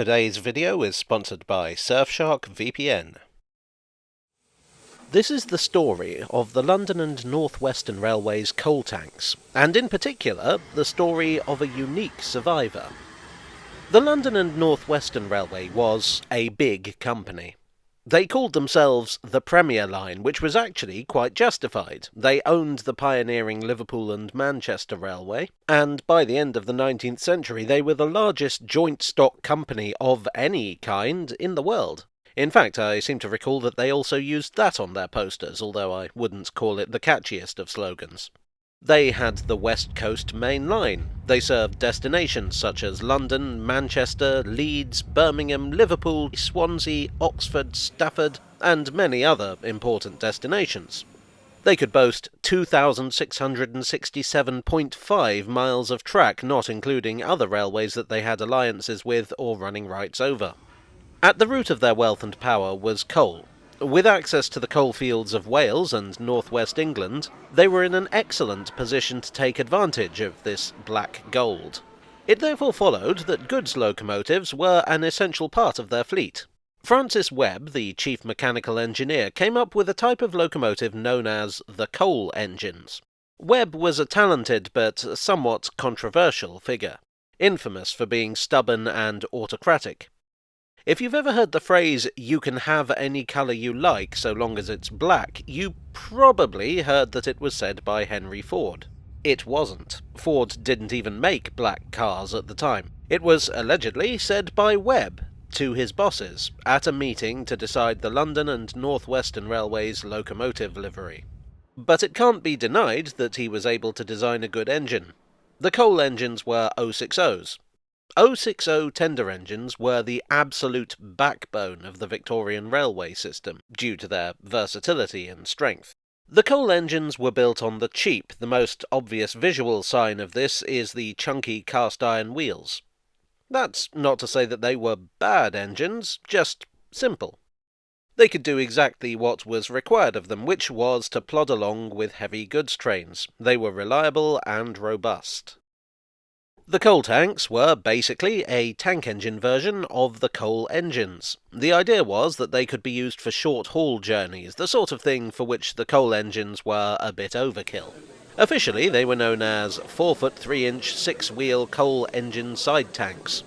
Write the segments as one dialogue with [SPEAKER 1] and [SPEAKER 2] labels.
[SPEAKER 1] Today's video is sponsored by Surfshark VPN. This is the story of the London and North Western Railway's coal tanks, and in particular, the story of a unique survivor. The London and North Western Railway was a big company. They called themselves the Premier Line, which was actually quite justified. They owned the pioneering Liverpool and Manchester Railway, and by the end of the 19th century they were the largest joint stock company of any kind in the world. In fact, I seem to recall that they also used that on their posters, although I wouldn't call it the catchiest of slogans. They had the West Coast Main Line. They served destinations such as London, Manchester, Leeds, Birmingham, Liverpool, Swansea, Oxford, Stafford, and many other important destinations. They could boast 2,667.5 miles of track, not including other railways that they had alliances with or running rights over. At the root of their wealth and power was coal. With access to the coalfields of Wales and northwest England, they were in an excellent position to take advantage of this black gold. It therefore followed that goods locomotives were an essential part of their fleet. Francis Webb, the chief mechanical engineer, came up with a type of locomotive known as the coal engines. Webb was a talented but somewhat controversial figure, infamous for being stubborn and autocratic. If you've ever heard the phrase, "you can have any colour you like so long as it's black," you probably heard that it was said by Henry Ford. It wasn't. Ford didn't even make black cars at the time. It was allegedly said by Webb to his bosses at a meeting to decide the London and North Western Railway's locomotive livery. But it can't be denied that he was able to design a good engine. The coal engines were 060s. 060 tender engines were the absolute backbone of the Victorian railway system, due to their versatility and strength. The coal engines were built on the cheap. The most obvious visual sign of this is the chunky cast-iron wheels. That's not to say that they were bad engines, just simple. They could do exactly what was required of them, which was to plod along with heavy goods trains. They were reliable and robust. The coal tanks were basically a tank engine version of the coal engines. The idea was that they could be used for short-haul journeys, the sort of thing for which the coal engines were a bit overkill. Officially, they were known as 4-foot 3-inch 6-wheel coal engine side tanks,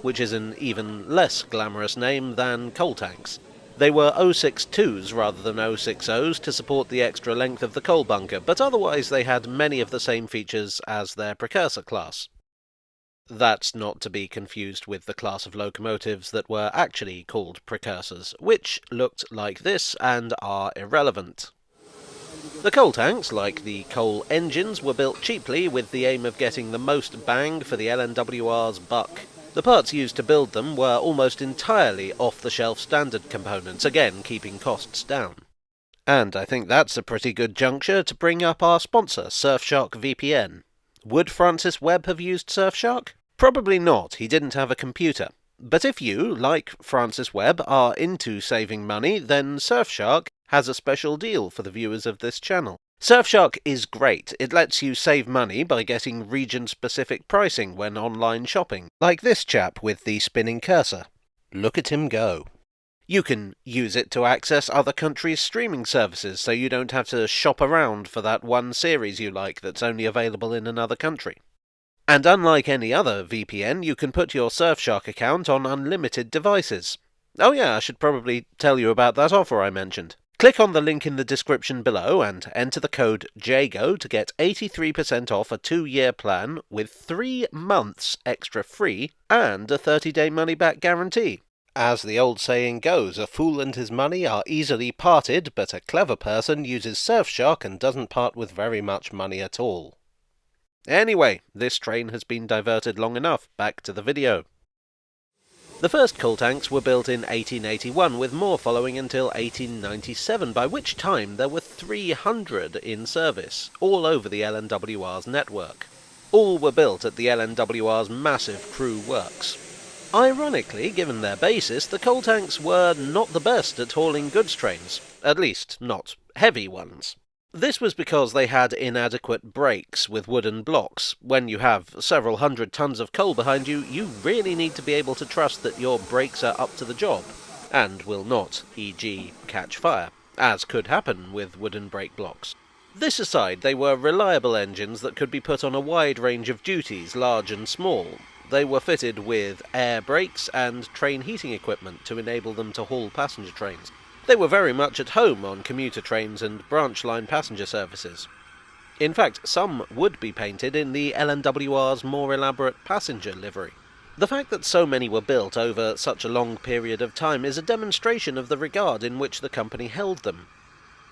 [SPEAKER 1] which is an even less glamorous name than coal tanks. They were 062s rather than 060s to support the extra length of the coal bunker, but otherwise they had many of the same features as their precursor class. That's not to be confused with the class of locomotives that were actually called precursors, which looked like this and are irrelevant. The coal tanks, like the coal engines, were built cheaply with the aim of getting the most bang for the LNWR's buck. The parts used to build them were almost entirely off-the-shelf standard components, again keeping costs down. And I think that's a pretty good juncture to bring up our sponsor, Surfshark VPN. Would Francis Webb have used Surfshark? Probably not, he didn't have a computer. But if you, like Francis Webb, are into saving money, then Surfshark has a special deal for the viewers of this channel. Surfshark is great. It lets you save money by getting region-specific pricing when online shopping, like this chap with the spinning cursor. Look at him go. You can use it to access other countries' streaming services, so you don't have to shop around for that one series you like that's only available in another country. And unlike any other VPN, you can put your Surfshark account on unlimited devices. Oh yeah, I should probably tell you about that offer I mentioned. Click on the link in the description below and enter the code JAGO to get 83% off a 2-year plan with 3 months extra free and a 30-day money-back guarantee. As the old saying goes, a fool and his money are easily parted, but a clever person uses Surfshark and doesn't part with very much money at all. Anyway, this train has been diverted long enough. Back to the video. The first coal tanks were built in 1881, with more following until 1897, by which time there were 300 in service, all over the LNWR's network. All were built at the LNWR's massive crew works. Ironically, given their basis, the coal tanks were not the best at hauling goods trains, at least not heavy ones. This was because they had inadequate brakes with wooden blocks. When you have several hundred tons of coal behind you, you really need to be able to trust that your brakes are up to the job, and will not, e.g. catch fire, as could happen with wooden brake blocks. This aside, they were reliable engines that could be put on a wide range of duties, large and small. They were fitted with air brakes and train heating equipment to enable them to haul passenger trains. They were very much at home on commuter trains and branch line passenger services. In fact, some would be painted in the LNWR's more elaborate passenger livery. The fact that so many were built over such a long period of time is a demonstration of the regard in which the company held them.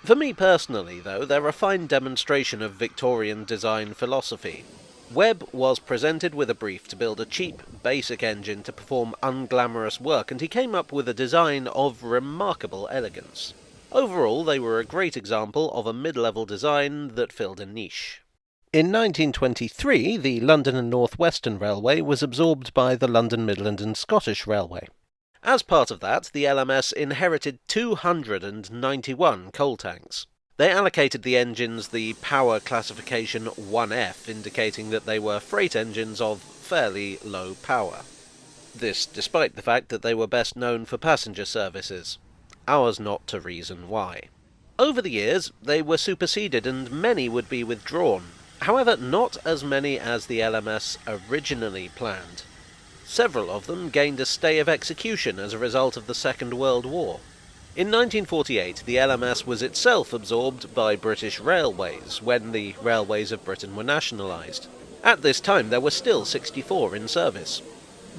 [SPEAKER 1] For me personally, though, they're a fine demonstration of Victorian design philosophy. Webb was presented with a brief to build a cheap, basic engine to perform unglamorous work, and he came up with a design of remarkable elegance. Overall, they were a great example of a mid-level design that filled a niche. In 1923, the London and North Western Railway was absorbed by the London Midland and Scottish Railway. As part of that, the LMS inherited 291 coal tanks. They allocated the engines the power classification 1F, indicating that they were freight engines of fairly low power. This despite the fact that they were best known for passenger services. Ours not to reason why. Over the years, they were superseded and many would be withdrawn. However, not as many as the LMS originally planned. Several of them gained a stay of execution as a result of the Second World War. In 1948, the LMS was itself absorbed by British Railways, when the Railways of Britain were nationalised. At this time, there were still 64 in service.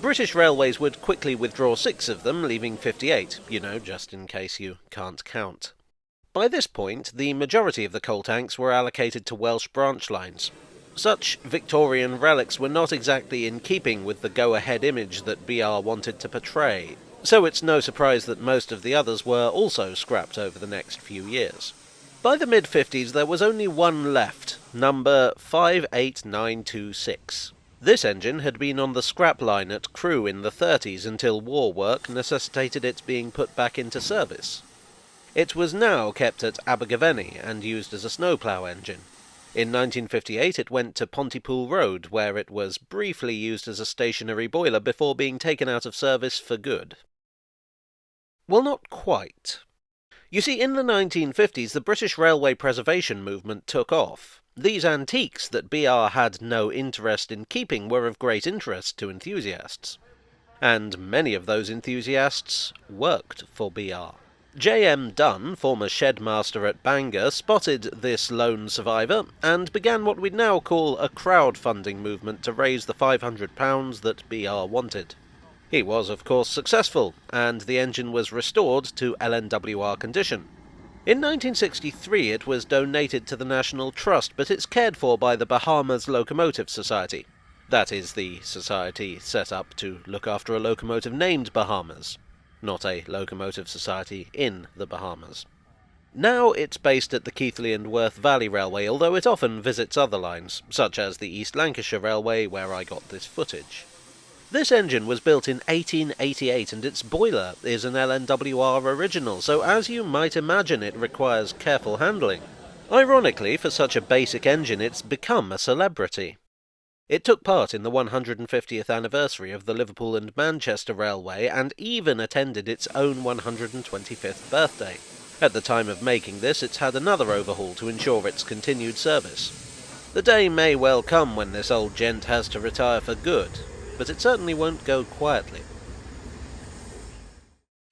[SPEAKER 1] British Railways would quickly withdraw 6 of them, leaving 58, just in case you can't count. By this point, the majority of the coal tanks were allocated to Welsh branch lines. Such Victorian relics were not exactly in keeping with the go-ahead image that BR wanted to portray, so it's no surprise that most of the others were also scrapped over the next few years. By the mid-50s there was only one left, number 58926. This engine had been on the scrap line at Crewe in the 30s until war work necessitated its being put back into service. It was now kept at Abergavenny and used as a snowplough engine. In 1958 it went to Pontypool Road, where it was briefly used as a stationary boiler before being taken out of service for good. Well, not quite. You see, in the 1950s the British Railway Preservation movement took off. These antiques that BR had no interest in keeping were of great interest to enthusiasts. And many of those enthusiasts worked for BR. J.M. Dunn, former shedmaster at Bangor, spotted this lone survivor and began what we'd now call a crowdfunding movement to raise the £500 that BR wanted. He was, of course, successful, and the engine was restored to LNWR condition. In 1963 it was donated to the National Trust, but it's cared for by the Bahamas Locomotive Society. That is the society set up to look after a locomotive named Bahamas. Not a locomotive society in the Bahamas. Now it's based at the Keighley and Worth Valley Railway, although it often visits other lines, such as the East Lancashire Railway, where I got this footage. This engine was built in 1888, and its boiler is an LNWR original, so as you might imagine it requires careful handling. Ironically, for such a basic engine, it's become a celebrity. It took part in the 150th anniversary of the Liverpool and Manchester Railway and even attended its own 125th birthday. At the time of making this, it's had another overhaul to ensure its continued service. The day may well come when this old gent has to retire for good, but it certainly won't go quietly.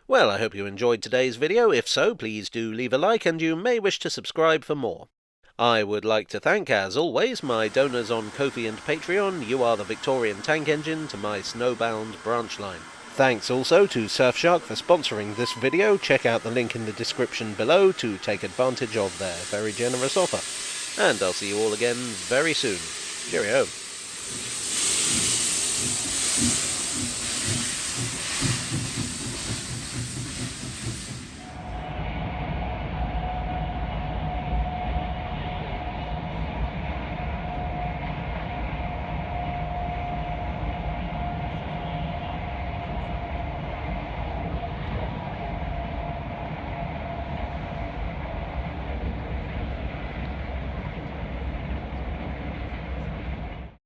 [SPEAKER 1] Well, I hope you enjoyed today's video. If so, please do leave a like, and you may wish to subscribe for more. I would like to thank, as always, my donors on Ko-fi and Patreon. You are the Victorian tank engine to my snowbound branch line. Thanks also to Surfshark for sponsoring this video. Check out the link in the description below to take advantage of their very generous offer. And I'll see you all again very soon. Cheerio.